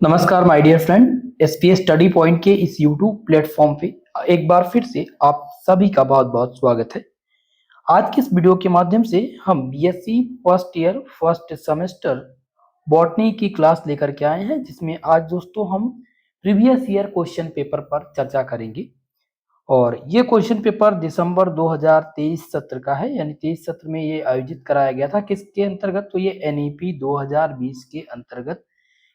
नमस्कार my dear friend, SPS study point के इस यूट्यूब प्लेटफॉर्म पे एक बार फिर से आप सभी का बहुत-बहुत स्वागत है। आज की इस वीडियो के माध्यम से हम BSc first year first semester botany की क्लास लेकर के आए हैं, जिसमें आज दोस्तों हम प्रीवियस ईयर क्वेश्चन पेपर पर चर्चा करेंगे। और ये क्वेश्चन पेपर दिसंबर 2023 सत्र का है, यानी 23 सत्र में ये आयोजित कराया गया था। किसके अंतर्गत? तो ये एनईपी 2020 के अंतर्गत,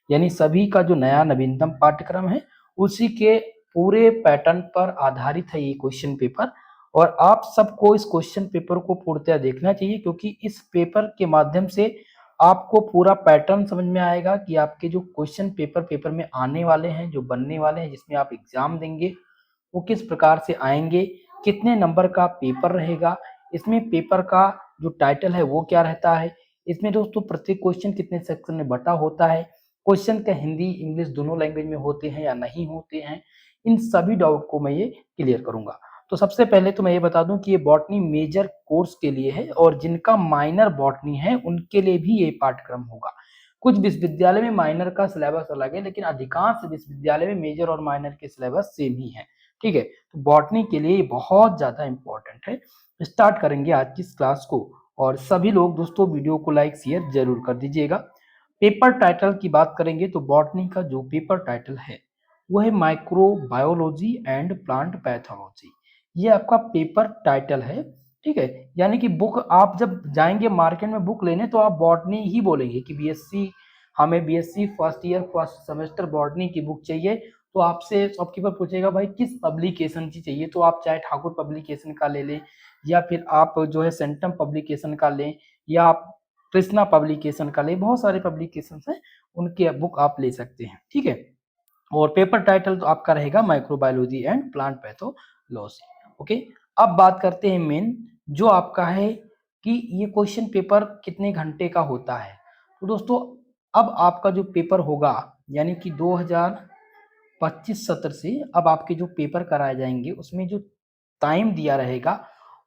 यानी सभी का जो नया नवीनतम पाठ्यक्रम है उसी के पूरे पैटर्न पर आधारित है ये क्वेश्चन पेपर। और आप सबको इस क्वेश्चन पेपर को पूर्णतः देखना चाहिए, क्योंकि इस पेपर के माध्यम से आपको पूरा पैटर्न समझ में आएगा कि आपके जो क्वेश्चन पेपर में आने वाले हैं, जो बनने वाले हैं, जिसमें आप एग्जाम देंगे, वो किस प्रकार से आएंगे, कितने नंबर का पेपर रहेगा, इसमें पेपर का जो टाइटल है वो क्या रहता है, इसमें दोस्तों प्रत्येक क्वेश्चन कितने सेक्शन में बटा होता है, क्वेश्चन का हिंदी इंग्लिश दोनों लैंग्वेज में होते हैं या नहीं होते हैं, इन सभी डाउट को मैं ये क्लियर करूंगा। तो सबसे पहले तो मैं ये बता दूं कि ये बॉटनी मेजर कोर्स के लिए है, और जिनका माइनर बॉटनी है उनके लिए भी ये पाठ्यक्रम होगा। कुछ विश्वविद्यालय में माइनर का सिलेबस अलग है, लेकिन अधिकांश विश्वविद्यालय में मेजर और माइनर के सिलेबस सेम ही है। ठीक है, तो बॉटनी के लिए ये बहुत ज्यादा इंपॉर्टेंट है। स्टार्ट करेंगे आज की इस क्लास को, और सभी लोग दोस्तों वीडियो को लाइक शेयर जरूर कर दीजिएगा। पेपर टाइटल की बात करेंगे तो बॉटनी का जो पेपर टाइटल है वो है माइक्रोबायोलॉजी एंड प्लांट पैथोलॉजी। ये आपका पेपर टाइटल है। ठीक है, यानी कि बुक आप जब जाएंगे मार्केट में बुक लेने तो आप बॉटनी ही बोलेंगे कि बीएससी, हमें BSc first year first semester botany की बुक चाहिए। तो आपसे शॉपकीपर पूछेगा भाई किस पब्लिकेशन की चाहिए, तो आप चाहे ठाकुर पब्लिकेशन का ले लें, या फिर आप जो है सेंटम पब्लिकेशन का लें, या आप कृष्णा पब्लिकेशन का लें। बहुत सारे पब्लिकेशन हैं, उनके बुक आप ले सकते हैं। ठीक है, और पेपर टाइटल तो आपका रहेगा microbiology and plant pathology. Okay, अब बात करते हैं मेन जो आपका है कि ये क्वेश्चन पेपर कितने घंटे का होता है। तो दोस्तों अब आपका जो पेपर होगा, यानी कि 2025 सत्र से अब आपके जो पेपर कराए जाएंगे उसमें जो टाइम दिया रहेगा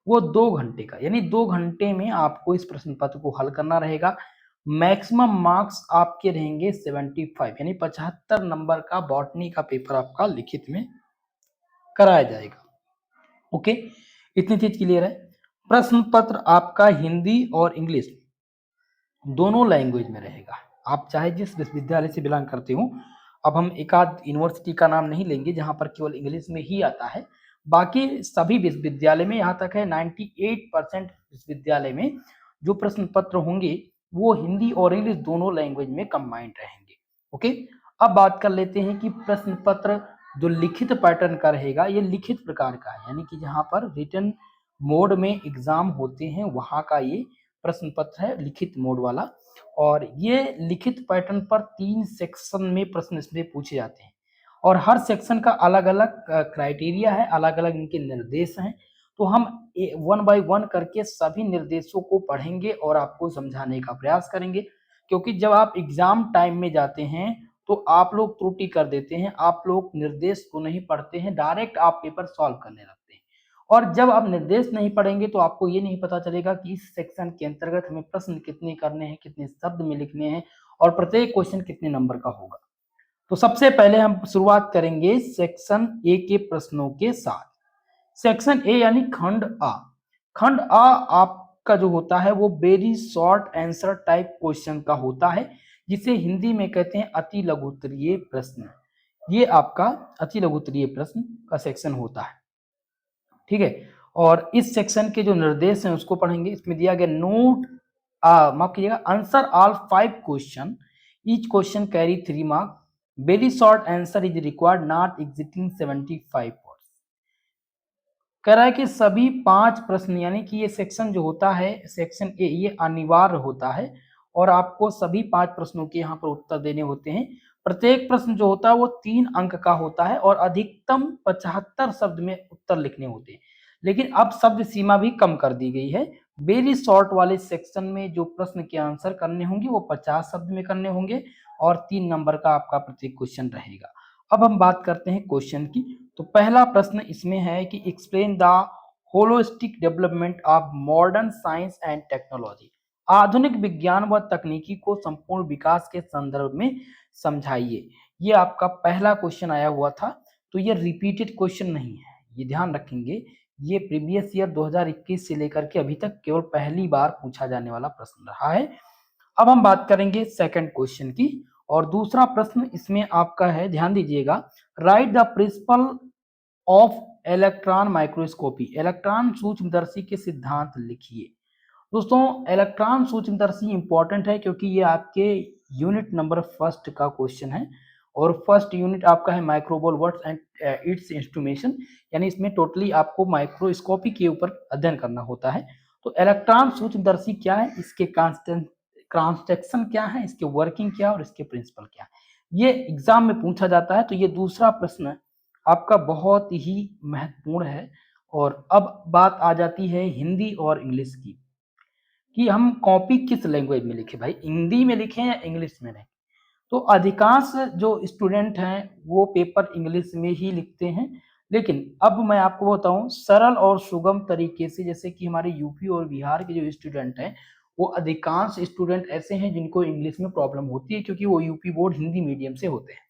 वो 2 घंटे का, यानी 2 घंटे में आपको इस प्रश्न पत्र को हल करना रहेगा। मैक्सिमम मार्क्स आपके रहेंगे 75, यानी 75 नंबर का बॉटनी का पेपर आपका लिखित में कराया जाएगा। ओके, इतनी चीज क्लियर है। प्रश्न पत्र आपका हिंदी और इंग्लिश दोनों लैंग्वेज में रहेगा। आप चाहे जिस विश्वविद्यालय से बिलोंग करते हो, अब हम एक आध यूनिवर्सिटी का नाम नहीं लेंगे जहां पर केवल इंग्लिश में ही आता है, बाकी सभी विश्वविद्यालय में, यहाँ तक है 98% विश्वविद्यालय में जो प्रश्न पत्र होंगे वो हिंदी और इंग्लिश दोनों लैंग्वेज में कंबाइंड रहेंगे। ओके, अब बात कर लेते हैं कि प्रश्न पत्र जो लिखित पैटर्न का रहेगा ये लिखित प्रकार का है, यानी कि जहां पर रिटन मोड में एग्जाम होते हैं वहां का ये प्रश्न पत्र है, लिखित मोड वाला। और ये लिखित पैटर्न पर 3 सेक्शन में प्रश्न इसमें पूछे जाते हैं, और हर सेक्शन का अलग अलग क्राइटेरिया है, अलग अलग इनके निर्देश हैं। तो हम वन बाय वन करके सभी निर्देशों को पढ़ेंगे और आपको समझाने का प्रयास करेंगे, क्योंकि जब आप एग्जाम टाइम में जाते हैं तो आप लोग त्रुटि कर देते हैं, आप लोग निर्देश को नहीं पढ़ते हैं, डायरेक्ट आप पेपर सॉल्व करने लगते हैं। और जब आप निर्देश नहीं पढ़ेंगे तो आपको ये नहीं पता चलेगा कि इस सेक्शन के अंतर्गत हमें प्रश्न कितने करने हैं, कितने शब्द में लिखने हैं, और प्रत्येक क्वेश्चन कितने नंबर का होगा। तो सबसे पहले हम शुरुआत करेंगे सेक्शन ए के प्रश्नों के साथ। सेक्शन ए यानी खंड आ। खंड आ आपका जो होता है वो very short answer type question का होता है, जिसे हिंदी में कहते हैं अति लघु उत्तरीय प्रश्न। ये आपका अति लघु उत्तरीय प्रश्न का सेक्शन होता है। ठीक है, और इस सेक्शन के जो निर्देश हैं उसको पढ़ेंगे। इसमें दिया गया नोट, माफ कीजिएगा, answer all 5 question, each question carry 3 mark, very short answer is required not exiting 75 words. कह रहा है कि सभी 5 प्रश्न, यानी कि ये सेक्शन जो होता है सेक्शन ए, ये अनिवार्य होता है, और आपको सभी 5 प्रश्नों के यहाँ पर उत्तर देने होते हैं। प्रत्येक प्रश्न जो होता है वो 3 अंक का होता है, और अधिकतम 75 शब्द में उत्तर लिखने होते हैं। लेकिन अब शब्द सीमा भी कम कर दी गई है। वेरी शॉर्ट वाले सेक्शन में जो प्रश्न के आंसर करने होंगे वो 50 शब्द में करने होंगे, और 3 नंबर का आपका प्रत्येक क्वेश्चन रहेगा। अब हम बात करते हैं क्वेश्चन की। तो पहला प्रश्न इसमें है कि explain the holistic development of modern science and technology. आधुनिक विज्ञान व तकनीकी को संपूर्ण विकास के संदर्भ में समझाइए। ये आपका पहला क्वेश्चन आया हुआ था, तो ये रिपीटेड क्वेश्चन नहीं है, ये ध्यान रखेंगे। ये प्रीवियस ईयर 2021 से लेकर के अभी तक केवल पहली बार पूछा जाने वाला प्रश्न रहा है। अब हम बात करेंगे सेकंड क्वेश्चन की, और दूसरा प्रश्न इसमें आपका है, ध्यान दीजिएगा, right the principle of electron microscopy, electron सूक्ष्मदर्शी के सिद्धांत लिखिए। दोस्तों इलेक्ट्रॉन सूक्ष्मदर्शी इंपॉर्टेंट है क्योंकि ये आपके यूनिट नंबर फर्स्ट का क्वेश्चन है, और फर्स्ट यूनिट आपका है माइक्रोबॉल वर्ड्स एंड इट्स इंस्ट्रूमेशन, यानी इसमें टोटली आपको माइक्रोस्कोपी के ऊपर अध्ययन करना होता है। तो इलेक्ट्रॉन सूक्ष्मदर्शी क्या है, इसके कंस्ट्रक्शन क्या है, इसके वर्किंग क्या है और इसके प्रिंसिपल क्या है, ये एग्जाम में पूछा जाता है। तो ये दूसरा प्रश्न आपका बहुत ही महत्वपूर्ण है। और अब बात आ जाती है हिंदी और इंग्लिश की, कि हम कॉपी किस लैंग्वेज में लिखें, भाई हिंदी में लिखें या इंग्लिश में लिखें। तो अधिकांश जो स्टूडेंट हैं वो पेपर इंग्लिश में ही लिखते हैं, लेकिन अब मैं आपको बताऊं सरल और सुगम तरीके से, जैसे कि हमारे यूपी और बिहार के जो स्टूडेंट हैं, वो अधिकांश स्टूडेंट ऐसे हैं जिनको इंग्लिश में प्रॉब्लम होती है, क्योंकि वो यूपी बोर्ड हिंदी मीडियम से होते हैं।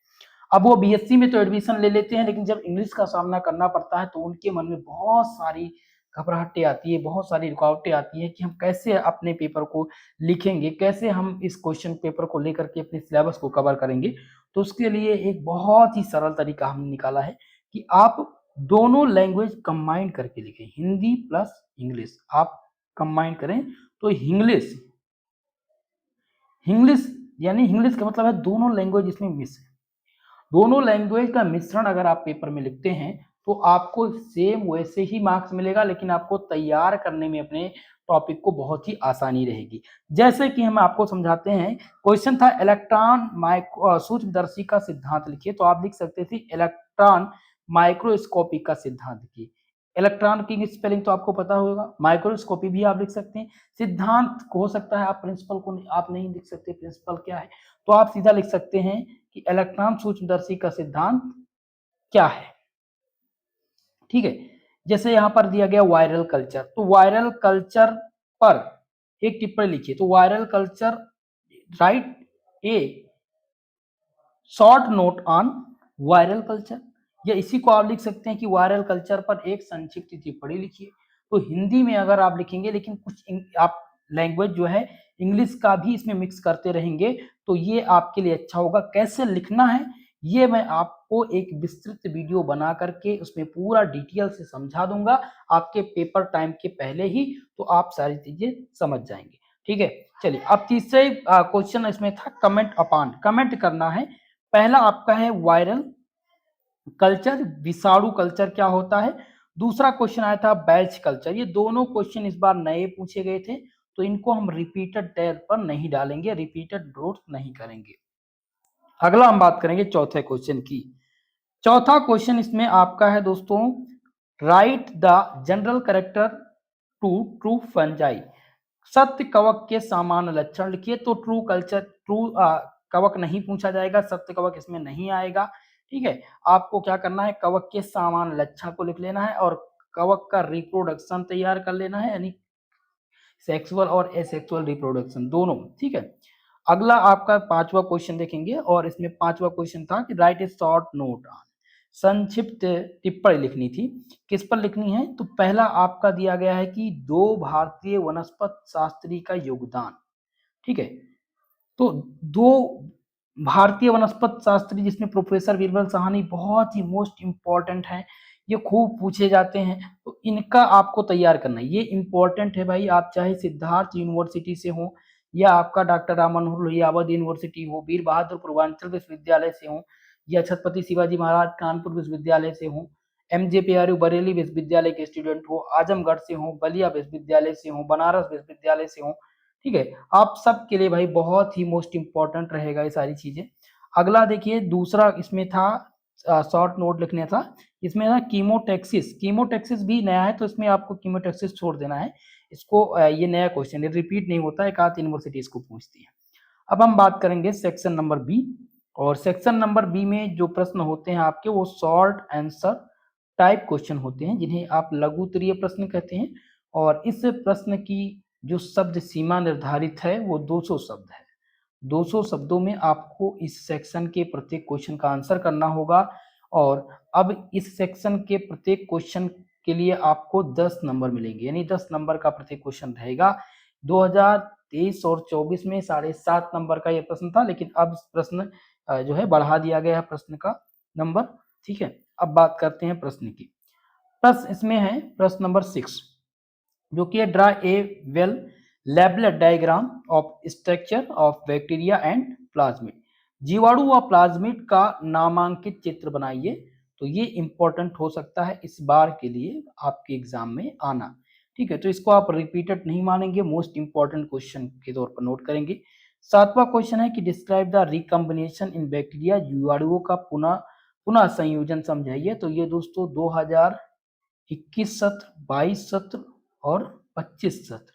अब वो बीएससी में तो एडमिशन ले लेते हैं, लेकिन जब इंग्लिश का सामना करना पड़ता है तो उनके मन में बहुत सारी घबराहटें आती है, बहुत सारी रुकावटें आती है कि हम कैसे अपने पेपर को लिखेंगे, कैसे हम इस क्वेश्चन पेपर को लेकर के अपने सिलेबस को कवर करेंगे। तो उसके लिए एक बहुत ही सरल तरीका हमने निकाला है कि आप दोनों लैंग्वेज कंबाइन करके लिखें, हिंदी प्लस इंग्लिश आप कंबाइन करें। तो इंग्लिश इंग्लिश यानी इंग्लिश का मतलब है दोनों लैंग्वेज इसमें मिस है। दोनों लैंग्वेज का मिश्रण अगर आप पेपर में लिखते हैं तो आपको सेम वैसे ही मार्क्स मिलेगा, लेकिन आपको तैयार करने में अपने टॉपिक को बहुत ही आसानी रहेगी। जैसे कि हम आपको समझाते हैं, क्वेश्चन था इलेक्ट्रॉन सूक्ष्मदर्शी का सिद्धांत लिखिए, तो आप लिख सकते थे इलेक्ट्रॉन माइक्रोस्कोपी का सिद्धांत लिखिए। इलेक्ट्रॉन की स्पेलिंग तो आपको पता होगा, माइक्रोस्कोपी भी आप लिख सकते हैं, सिद्धांत हो सकता है आप प्रिंसिपल को आप नहीं लिख सकते, प्रिंसिपल क्या है, तो आप सीधा लिख सकते हैं कि इलेक्ट्रॉन सूक्ष्मदर्शी का सिद्धांत क्या है। ठीक है, जैसे यहां पर दिया गया वायरल कल्चर, तो वायरल कल्चर पर एक टिप्पणी लिखिए। तो viral culture right A short note on viral culture, या इसी को आप लिख सकते हैं कि वायरल कल्चर पर एक संक्षिप्त टिप्पणी लिखिए। तो हिंदी में अगर आप लिखेंगे, लेकिन कुछ आप लैंग्वेज जो है इंग्लिश का भी इसमें मिक्स करते रहेंगे, तो ये आपके लिए अच्छा होगा। कैसे लिखना है ये मैं आपको एक विस्तृत वीडियो बना करके उसमें पूरा डिटेल से समझा दूंगा आपके पेपर टाइम के पहले ही, तो आप सारी चीजें समझ जाएंगे। ठीक है, चलिए अब तीसरे क्वेश्चन इसमें था कमेंट अपॉन, कमेंट करना है। पहला आपका है वायरल कल्चर, विषाणु कल्चर क्या होता है। दूसरा क्वेश्चन आया था बैच कल्चर। ये दोनों क्वेश्चन इस बार नए पूछे गए थे, तो इनको हम रिपीटेड टैब पर नहीं डालेंगे, रिपीटेड नोट नहीं करेंगे। अगला हम बात करेंगे चौथे क्वेश्चन की। चौथा क्वेश्चन इसमें आपका है दोस्तों, write the general character to true fungi, सत्य कवक के सामान्य लक्षण लिखिए। तो ट्रू कल्चर, ट्रू कवक नहीं पूछा जाएगा, सत्य कवक इसमें नहीं आएगा। ठीक है, आपको क्या करना है, कवक के सामान्य लक्षण को लिख लेना है और कवक का रिप्रोडक्शन तैयार कर लेना है, यानी सेक्सुअल और एसेक्सुअल रिप्रोडक्शन दोनों। ठीक है, अगला आपका पांचवा क्वेश्चन देखेंगे, और इसमें पांचवा क्वेश्चन था कि right A short note on, संक्षिप्त टिप्पणी लिखनी थी। किस पर लिखनी है, तो पहला आपका दिया गया है कि दो भारतीय वनस्पत शास्त्री का योगदान। ठीक है, तो दो भारतीय वनस्पत शास्त्री जिसमें प्रोफेसर बीरबल साहनी बहुत ही मोस्ट इंपॉर्टेंट है, ये खूब पूछे जाते हैं, तो इनका आपको तैयार करना है। ये इंपॉर्टेंट है भाई, आप चाहे सिद्धार्थ यूनिवर्सिटी से हो, या आपका डॉक्टर राम मनोहर लोहिया अवध यूनिवर्सिटी हो, वीर बहादुर पूर्वांचल विश्वविद्यालय से हो, या छत्रपति शिवाजी महाराज कानपुर विश्वविद्यालय से हो, MJPRU बरेली विश्वविद्यालय के स्टूडेंट हो, आजमगढ़ से हो, बलिया विश्वविद्यालय से हो, बनारस विश्वविद्यालय से हो। ठीक है, आप सब के लिए भाई बहुत ही मोस्ट इंपॉर्टेंट रहेगा ये सारी चीजें। अगला देखिए, दूसरा इसमें था शॉर्ट नोट लिखने था, इसमें था कीमोटैक्सिस। कीमोटैक्सिस भी नया है, तो इसमें आपको कीमोटैक्सिस छोड़ देना है इसको। ये नया क्वेश्चन है, रिपीट नहीं होता है, एक आध यूनिवर्सिटी इसको पूछती है। अब हम बात करेंगे सेक्शन नंबर बी, और सेक्शन नंबर बी में जो प्रश्न होते हैं आपके वो शॉर्ट आंसर टाइप क्वेश्चन होते हैं, जिन्हें आप लघु उत्तरीय प्रश्न कहते हैं। और इस प्रश्न की जो शब्द सीमा निर्धारित है वो 200 शब्द है। 200 शब्दों में आपको इस सेक्शन के प्रत्येक क्वेश्चन का आंसर करना होगा। और अब इस सेक्शन के प्रत्येक क्वेश्चन के लिए आपको 10 नंबर मिलेंगे, यानी 10 नंबर का प्रत्येक क्वेश्चन रहेगा। 2023 और 24 में 7.5 नंबर का यह प्रश्न था, लेकिन अब प्रश्न जो है बढ़ा दिया गया है प्रश्न का नंबर। ठीक है, अब बात करते हैं प्रश्न की। प्रश्न इसमें है प्रश्न नंबर 6, जो कि है draw a well labelled diagram of structure of bacteria and plasmid. जीवाणु व प्लाज्मिड का नामांकित चित्र बनाइए। तो ये इंपॉर्टेंट हो सकता है इस बार के लिए आपके एग्जाम में आना। ठीक है, तो इसको आप रिपीटेड नहीं मानेंगे, मोस्ट इंपॉर्टेंट क्वेश्चन के तौर पर नोट करेंगे। 7वां क्वेश्चन है कि describe the recombination in bacteria. जीवाणुओं का पुनः संयोजन समझाइए। तो ये दोस्तों 2021 सत्र, 22 सत्र और 25 सत्र,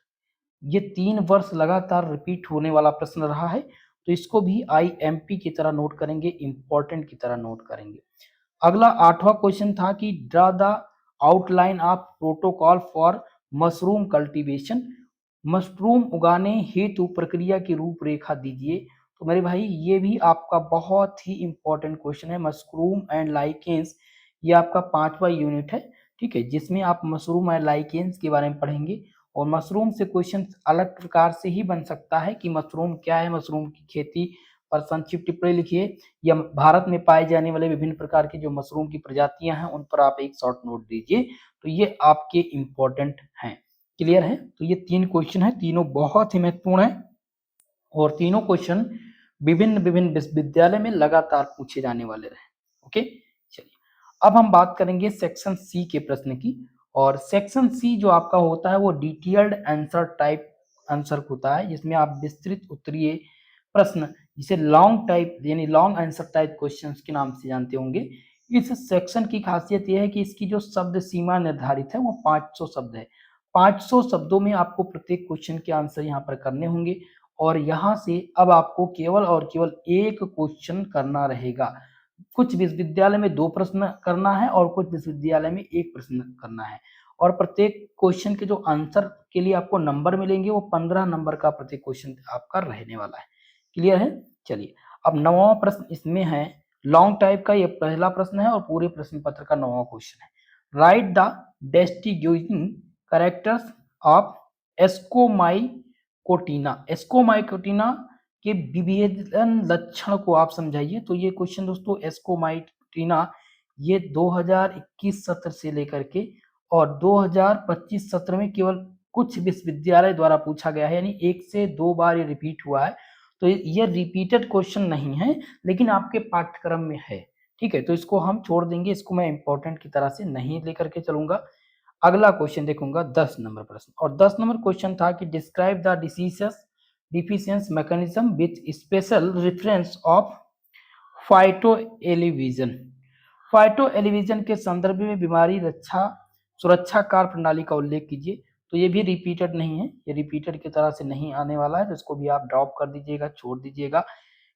ये 3 वर्ष लगातार रिपीट होने वाला प्रश्न रहा है। तो इसको भी आईएमपी की तरह नोट करेंगे, इंपॉर्टेंट की तरह नोट करेंगे। अगला 8वां क्वेश्चन था कि draw the outline of protocol for mushroom cultivation. Mushroom उगाने हेतु प्रक्रिया की रूपरेखा दीजिए। तो मेरे भाई ये भी आपका बहुत ही इंपॉर्टेंट क्वेश्चन है। मशरूम एंड लाइकेंस, ये आपका 5वां यूनिट है। ठीक है, जिसमें आप मशरूम एंड लाइकेंस के बारे में पढ़ेंगे। और मशरूम से क्वेश्चन अलग प्रकार से ही बन सकता है कि मशरूम क्या है, मशरूम की खेती पर संक्षिप्त टिप्पणी लिखिए, या भारत में पाए जाने वाले विभिन्न प्रकार की जो मशरूम की प्रजातियां हैं उन पर आप एक शॉर्ट नोट दीजिए। तो ये आपके इंपॉर्टेंट हैं। क्लियर है? तो ये 3 क्वेश्चन है, तीनों बहुत ही महत्वपूर्ण है और तीनों क्वेश्चन विभिन्न विभिन्न विश्वविद्यालय में लगातार पूछे जाने वाले रहे। ओके, चलिए अब हम बात करेंगे सेक्शन सी के प्रश्न की। और सेक्शन सी जो आपका होता है वो डिटेल्ड आंसर टाइप आंसर होता है, जिसमें आप विस्तृत उत्तरीय प्रश्न, जिसे लॉन्ग टाइप यानी लॉन्ग आंसर टाइप क्वेश्चंस के नाम से जानते होंगे। इस सेक्शन की खासियत यह है कि इसकी जो शब्द सीमा निर्धारित है वो 500 शब्द है। 500 शब्दों में आपको प्रत्येक क्वेश्चन के आंसर यहाँ पर करने होंगे। और यहाँ से अब आपको केवल और केवल एक क्वेश्चन करना रहेगा। कुछ विश्वविद्यालय में 2 प्रश्न करना है और कुछ विश्वविद्यालय में 1 प्रश्न करना है। और प्रत्येक क्वेश्चन के जो आंसर के लिए आपको नंबर मिलेंगे वो 15 नंबर का प्रत्येक क्वेश्चन आपका रहने वाला है। क्लियर है? चलिए अब 9वां प्रश्न इसमें है लॉन्ग टाइप का, ये पहला प्रश्न है और पूरे प्रश्न पत्र का 9वां क्वेश्चन है। Write the distinguishing characters of Ascomycotina. Ascomycotina के विभेदन लक्षण को आप समझाइए। तो ये क्वेश्चन दोस्तों एस्कोमाइकोटिना ये 2021 सत्र से लेकर के और 2025 सत्र में केवल कुछ विश्वविद्यालय द्वारा पूछा गया है, यानी 1 से 2 बार ये रिपीट हुआ है। तो ये रिपीटेड क्वेश्चन नहीं है, लेकिन आपके पाठ्यक्रम में है। ठीक है, तो इसको हम छोड़ देंगे, इसको मैं इंपॉर्टेंट की तरह से नहीं लेकर के चलूंगा। अगला क्वेश्चन देखूंगा 10 नंबर प्रश्न, और 10 नंबर क्वेश्चन था कि describe the deficiency mechanism with special reference of phyto alexin. Phyto alexin के संदर्भ में बीमारी सुरक्षा कार्य प्रणाली का उल्लेख कीजिए। तो ये भी रिपीटेड नहीं है, ये रिपीटेड की तरह से नहीं आने वाला है, तो इसको भी आप ड्रॉप कर दीजिएगा, छोड़ दीजिएगा।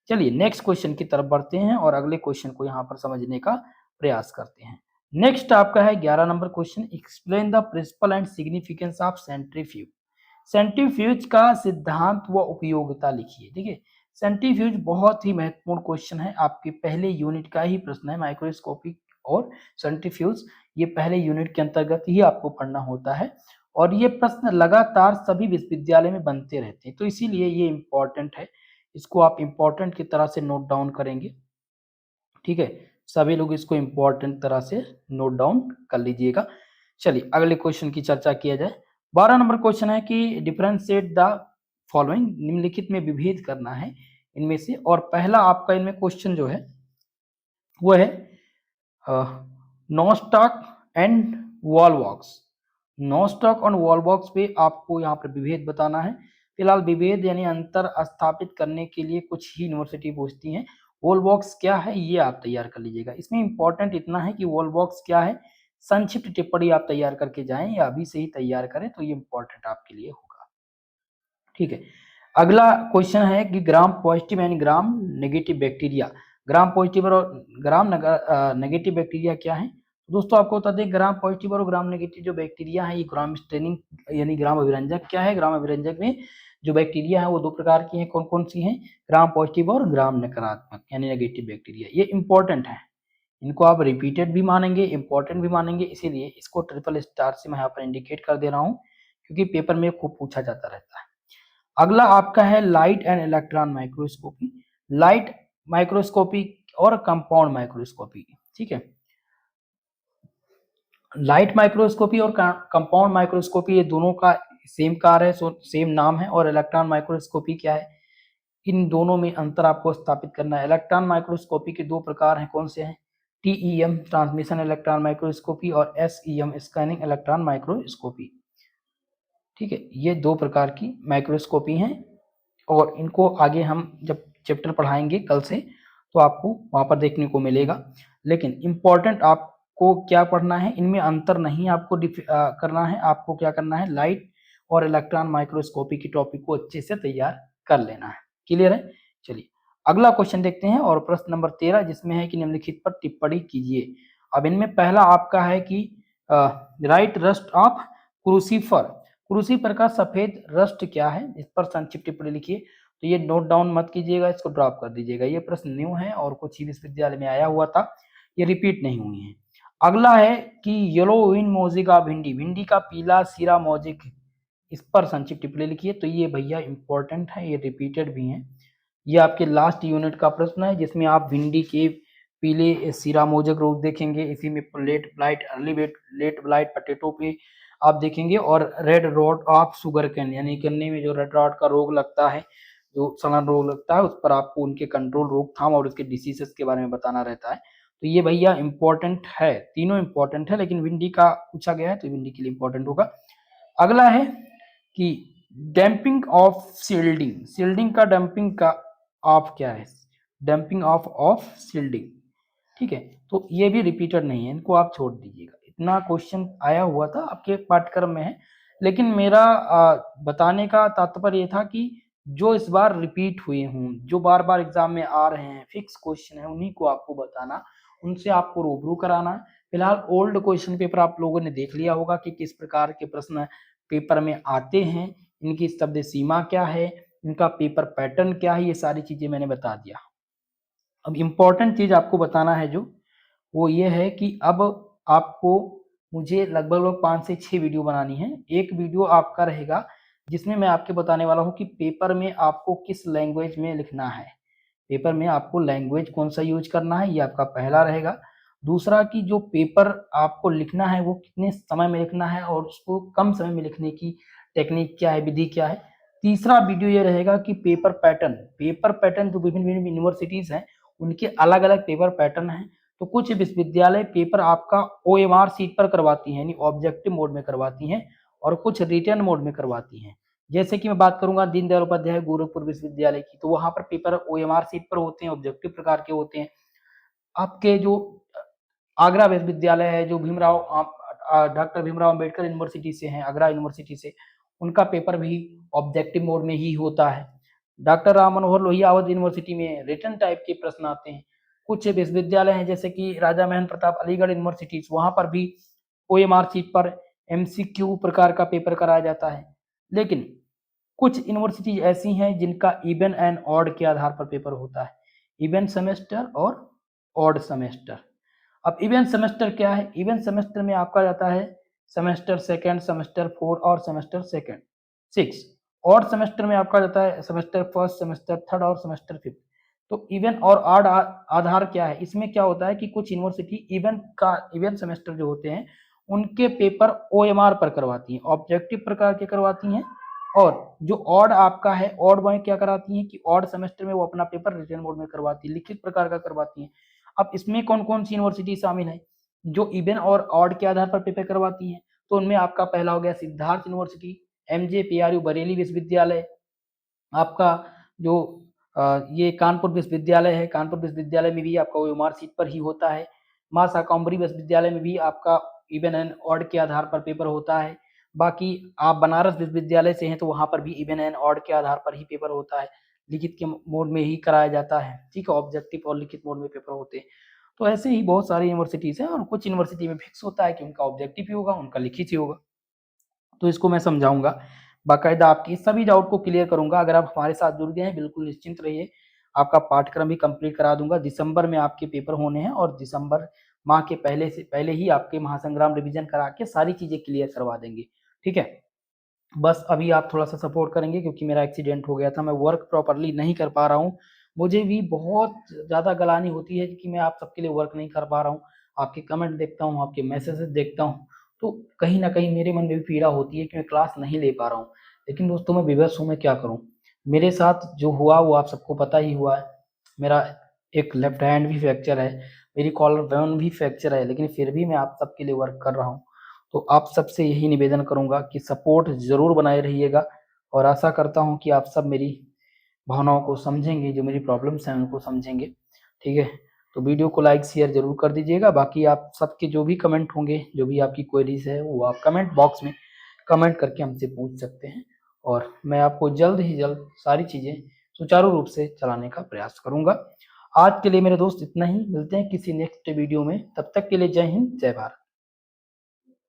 चलिए नेक्स्ट क्वेश्चन की तरफ बढ़ते हैं और अगले क्वेश्चन को यहाँ पर समझने का प्रयास करते हैं। नेक्स्ट आपका है 11 number question, explain the principle and significance of centrifuge. Centrifuge का सिद्धांत व उपयोगिता लिखिए। ठीक है, सेंट्रीफ्यूज बहुत ही महत्वपूर्ण क्वेश्चन है, आपके पहले यूनिट का ही प्रश्न है। माइक्रोस्कोपिक और सेंट्रीफ्यूज ये पहले यूनिट के अंतर्गत ही आपको पढ़ना होता है और ये प्रश्न लगातार सभी विश्वविद्यालय में बनते रहते हैं, तो इसीलिए ये इंपॉर्टेंट है। इसको आप इंपॉर्टेंट की तरह से नोट डाउन करेंगे। ठीक है, सभी लोग इसको इंपॉर्टेंट तरह से नोट डाउन कर लीजिएगा। चलिए अगले क्वेश्चन की चर्चा किया जाए। 12 नंबर क्वेश्चन है कि डिफरेंशिएट द फॉलोइंग, निम्नलिखित में विभेद करना है इनमें से। और पहला आपका इनमें क्वेश्चन जो है वो है नॉस्टॉक एंड वॉलवॉक्स। नॉस्टॉक और वॉलवॉक्स पे आपको यहाँ पर विभेद बताना है। फिलहाल विभेद यानी अंतर स्थापित करने के लिए कुछ ही यूनिवर्सिटी पूछती हैं। वॉलवॉक्स क्या है ये आप तैयार कर लीजिएगा। इसमें इंपॉर्टेंट इतना है कि वॉलवॉक्स क्या है, संक्षिप्त टिप्पणी आप तैयार करके जाएं या अभी से ही तैयार करें, तो ये इंपॉर्टेंट आपके लिए होगा। ठीक है, अगला क्वेश्चन है कि gram positive and gram negative bacteria. Gram positive और ग्राम नेगेटिव बैक्टीरिया क्या है? दोस्तों आपको बता दें, ग्राम पॉजिटिव और ग्राम नेगेटिव जो बैक्टीरिया है ये ग्राम स्टेनिंग यानी ग्राम अभिरंजक क्या है। ग्राम अभिरंजक में जो बैक्टीरिया है वो दो प्रकार की हैं, कौन कौन सी हैं, ग्राम पॉजिटिव और ग्राम नकारात्मक यानी नेगेटिव बैक्टीरिया। ये इंपॉर्टेंट है, इनको आप रिपीटेड भी मानेंगे, इंपॉर्टेंट भी मानेंगे, इसीलिए इसको ट्रिपल स्टार से मैं यहाँ पर इंडिकेट कर दे रहा हूँ, क्योंकि पेपर में खूब पूछा जाता रहता है। अगला आपका है light and electron microscopy. Light microscopy और कंपाउंड माइक्रोस्कोपी, ठीक है। लाइट माइक्रोस्कोपी और कंपाउंड माइक्रोस्कोपी ये दोनों का सेम कार्य है, सेम नाम है। और इलेक्ट्रॉन माइक्रोस्कोपी क्या है, इन दोनों में अंतर आपको स्थापित करना है। इलेक्ट्रॉन माइक्रोस्कोपी के दो प्रकार हैं, कौन से हैं, टीईएम ट्रांसमिशन इलेक्ट्रॉन माइक्रोस्कोपी और एसईएम स्कैनिंग इलेक्ट्रॉन माइक्रोस्कोपी, ठीक है। ये दो प्रकार की माइक्रोस्कोपी हैं और इनको आगे हम जब चैप्टर पढ़ाएंगे कल से तो आपको वहां पर देखने को मिलेगा। लेकिन इम्पोर्टेंट आपको क्या पढ़ना है, इनमें अंतर नहीं आपको करना है, आपको क्या करना है, लाइट और इलेक्ट्रॉन माइक्रोस्कोपी की टॉपिक को अच्छे से तैयार कर लेना है। क्लियर है। चलिए अगला क्वेश्चन देखते हैं और प्रश्न नंबर 13 जिसमें है कि निम्नलिखित पर टिप्पणी कीजिए। अब इनमें पहला आपका है कि right rust of crucifer. Crucifer का सफेद रस्ट क्या है, इस पर संक्षिप्त टिप्पणी लिखिए। तो ये नोट डाउन मत कीजिएगा, इसको ड्रॉप कर दीजिएगा। ये प्रश्न न्यू है और कुछ ही विश्वविद्यालय में आया हुआ था, ये रिपीट नहीं हुई है। अगला है कि येलो विन मोजिका भिंडी, भिंडी का पीला सिरा मोजिक, इस पर संक्षिप्त टिप्पणी लिखिए। तो ये भैया इंपॉर्टेंट है, ये रिपीटेड भी है। ये आपके लास्ट यूनिट का प्रश्न है जिसमें आप भिंडी के पीले सिरा मोजक रोग देखेंगे। इसी में late blight, early late blight potato पे आप देखेंगे। और red rot of sugarcane यानी गन्ने में जो रेड रॉट का रोग लगता है, जो सड़न रोग लगता है, उस पर आपको उनके कंट्रोल, रोकथाम और उसके डिसीजेस के बारे में बताना रहता है। तो ये भैया इंपॉर्टेंट है, तीनों इंपॉर्टेंट है, लेकिन भिंडी का पूछा गया है तो भिंडी के लिए इंपॉर्टेंट होगा। अगला है कि डैम्पिंग ऑफ सील्डिंग, सील्डिंग का डैम्पिंग का ऑफ क्या है, डैम्पिंग ऑफ सील्डिंग, ठीक है। तो ये भी रिपीटेड नहीं है, इनको आप छोड़ दीजिएगा। इतना क्वेश्चन आया हुआ था आपके पाठ्यक्रम में है, लेकिन मेरा बताने का तात्पर्य ये था कि जो इस बार रिपीट हुए हों, जो बार बार एग्जाम में आ रहे हैं, फिक्स क्वेश्चन है, उन्हीं को आपको बताना, उनसे आपको रूबरू कराना है। फिलहाल ओल्ड क्वेश्चन पेपर आप लोगों ने देख लिया होगा कि किस प्रकार के प्रश्न पेपर में आते हैं, इनकी शब्द सीमा क्या है, इनका पेपर पैटर्न क्या है, ये सारी चीजें मैंने बता दिया। अब इम्पोर्टेंट चीज आपको बताना है जो, वो ये है कि अब आपको मुझे लगभग 5 से 6 वीडियो बनानी है। एक वीडियो आपका रहेगा जिसमें मैं आपके बताने वाला हूँ कि पेपर में आपको किस लैंग्वेज में लिखना है, पेपर में आपको लैंग्वेज कौन सा यूज करना है, ये आपका पहला रहेगा। दूसरा कि जो पेपर आपको लिखना है वो कितने समय में लिखना है और उसको कम समय में लिखने की टेक्निक क्या है, विधि क्या है। तीसरा वीडियो ये रहेगा कि पेपर पैटर्न, पेपर पैटर्न जो विभिन्न विभिन्न यूनिवर्सिटीज हैं उनके अलग अलग पेपर पैटर्न हैं। तो कुछ विश्वविद्यालय पेपर आपका OMR सीट पर करवाती हैं, यानी ऑब्जेक्टिव मोड में करवाती हैं, और कुछ रिटर्न मोड में करवाती हैं। जैसे कि मैं बात करूंगा दीनदयाल उपाध्याय गोरखपुर विश्वविद्यालय की, तो वहां पर पेपर OMR सीट पर होते हैं, ऑब्जेक्टिव प्रकार के होते हैं। आपके जो आगरा विश्वविद्यालय है, जो डॉक्टर भीमराव अंबेडकर यूनिवर्सिटी से हैं, आगरा यूनिवर्सिटी से, उनका पेपर भी ऑब्जेक्टिव मोड में ही होता है। डॉक्टर राम मनोहर लोहिया अवध यूनिवर्सिटी में रिटर्न टाइप के प्रश्न आते हैं। कुछ विश्वविद्यालय हैं जैसे कि राजा महेंद्र प्रताप अलीगढ़ यूनिवर्सिटी, वहां पर भी OMR सीट पर MCQ प्रकार का पेपर कराया जाता है। लेकिन कुछ यूनिवर्सिटी ऐसी हैं जिनका इवन एंड ऑड के आधार पर पेपर होता है, इवन सेमेस्टर और ऑड सेमेस्टर। अब इवेंट सेमेस्टर क्या है, इवेंट सेमेस्टर में आपका जाता है सेमेस्टर सेकंड, सेमेस्टर 4 और सेमेस्टर सेकंड 6। और सेमेस्टर में आपका जाता है सेमेस्टर फर्स्ट, सेमेस्टर थर्ड और सेमेस्टर 5। तो इवेंट और ऑड आधार क्या है, इसमें क्या होता है कि कुछ यूनिवर्सिटी इवेंट सेमेस्टर जो होते हैं उनके पेपर OMR पर करवाती हैं, ऑब्जेक्टिव प्रकार के करवाती हैं। और जो ऑड आपका है, ऑड में क्या कराती हैं कि ऑड सेमेस्टर में वो अपना पेपर रिटन मोड में करवाती है, लिखित प्रकार का करवाती हैं। अब इसमें कौन कौन सी यूनिवर्सिटी शामिल है जो इवन और ऑड के आधार पर पेपर करवाती हैं, तो उनमें आपका पहला हो गया सिद्धार्थ यूनिवर्सिटी, MJPRU बरेली विश्वविद्यालय, आपका जो ये कानपुर विश्वविद्यालय है, कानपुर विश्वविद्यालय में भी आपका OMR सीट पर ही होता है। मां शाकंभरी विश्वविद्यालय में भी आपका इवन एंड ऑड के आधार पर पेपर होता है। बाकी आप बनारस विश्वविद्यालय से हैं तो वहां पर भी इवन एंड ऑड के आधार पर ही पेपर होता है, लिखित के मोड में ही कराया जाता है, ठीक है। ऑब्जेक्टिव और लिखित मोड में पेपर होते हैं। तो ऐसे ही बहुत सारी यूनिवर्सिटीज हैं और कुछ यूनिवर्सिटी में फिक्स होता है कि उनका ऑब्जेक्टिव ही होगा, उनका लिखित ही होगा। तो इसको मैं समझाऊंगा। बाकायदा आपकी सभी डाउट को क्लियर करूंगा। अगर आप हमारे साथ जुड़ गए हैं, बिल्कुल निश्चिंत रहिए, आपका पाठ्यक्रम भी कंप्लीट करा दूंगा। दिसंबर में आपके पेपर होने हैं और दिसंबर माह के पहले ही आपके महासंग्राम रिवीजन करा के सारी चीजें क्लियर करवा देंगे। ठीक है, बस अभी आप थोड़ा सा सपोर्ट करेंगे क्योंकि मेरा एक्सीडेंट हो गया था, मैं वर्क प्रॉपरली नहीं कर पा रहा हूँ। मुझे भी बहुत ज़्यादा गलानी होती है कि मैं आप सबके लिए वर्क नहीं कर पा रहा हूँ। आपके कमेंट देखता हूँ, आपके मैसेजेस देखता हूँ, तो कहीं न कहीं मेरे मन में भी पीड़ा होती है कि मैं क्लास नहीं ले पा रहा हूँ। लेकिन दोस्तों मैं विवश हूँ, मैं क्या करूँ? मेरे साथ जो हुआ वो आप सबको पता ही हुआ है। मेरा एक लेफ्ट हैंड भी फ्रैक्चर है, मेरी कॉलर बोन भी फ्रैक्चर है, लेकिन फिर भी मैं आप सबके लिए वर्क कर रहा हूँ। तो आप सबसे यही निवेदन करूँगा कि सपोर्ट ज़रूर बनाए रहिएगा और आशा करता हूँ कि आप सब मेरी भावनाओं को समझेंगे, जो मेरी प्रॉब्लम्स हैं उनको समझेंगे। ठीक है? तो वीडियो को लाइक शेयर ज़रूर कर दीजिएगा। बाकी आप सबके जो भी कमेंट होंगे, जो भी आपकी क्वेरीज़ है, वो आप कमेंट बॉक्स में कमेंट करके हमसे पूछ सकते हैं और मैं आपको जल्द ही जल्द सारी चीज़ें सुचारू रूप से चलाने का प्रयास करूँगा। आज के लिए मेरे दोस्त इतना ही, मिलते हैं किसी नेक्स्ट वीडियो में। तब तक के लिए जय हिंद, जय भारत।